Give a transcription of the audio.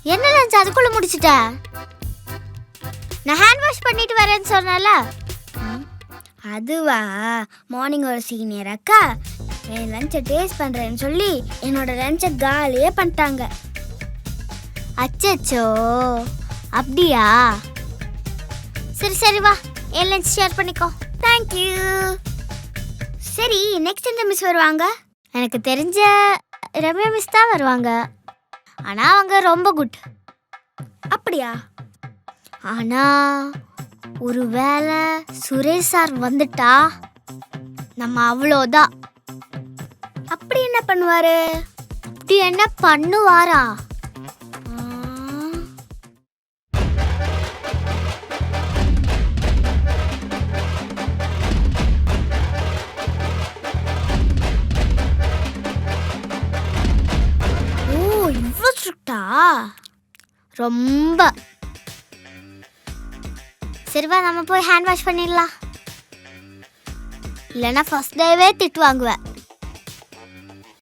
என்ன லஞ்ச் அதுக்குள்ள முடிச்சிட்ட? நான் ஹேண்ட் வாஷ் பண்ணிட்டு வரேன்னு சொன்னல. அதுவா? மார்னிங் ஒரு சீனியர் அக்கா என் லஞ்சை டேஸ்ட் பண்ணுறேன்னு சொல்லி என்னோட லஞ்சை காலியே பண்ணிட்டாங்க. அச்சச்சோ, அப்படியா? சரி சரி வா, என் லஞ்ச் ஷேர் பண்ணிக்கோ. தேங்க்யூ. சரி, நெக்ஸ்ட் எந்த மிஸ் வருவாங்க? எனக்கு தெரிஞ்ச ரம்யா மிஸ் தான் வருவாங்க. ஆனால் அவங்க ரொம்ப குட். அப்படியா? ஆனால் ஒரு வேளை சுரேஷ் சார் வந்துட்டா நம்ம அவ்வளோதான். அப்படி என்ன பண்ணுவாரு? அப்படி என்ன பண்ணுவாரா? இவ்வளோ ஸ்ட்ரிக்டா? ரொம்ப. சரிவா, நம்ம போய் ஹேண்ட் வாஷ் பண்ணிடலாம். இல்லைன்னா ஃபர்ஸ்ட் டேவே திட்டு வாங்குவேன்.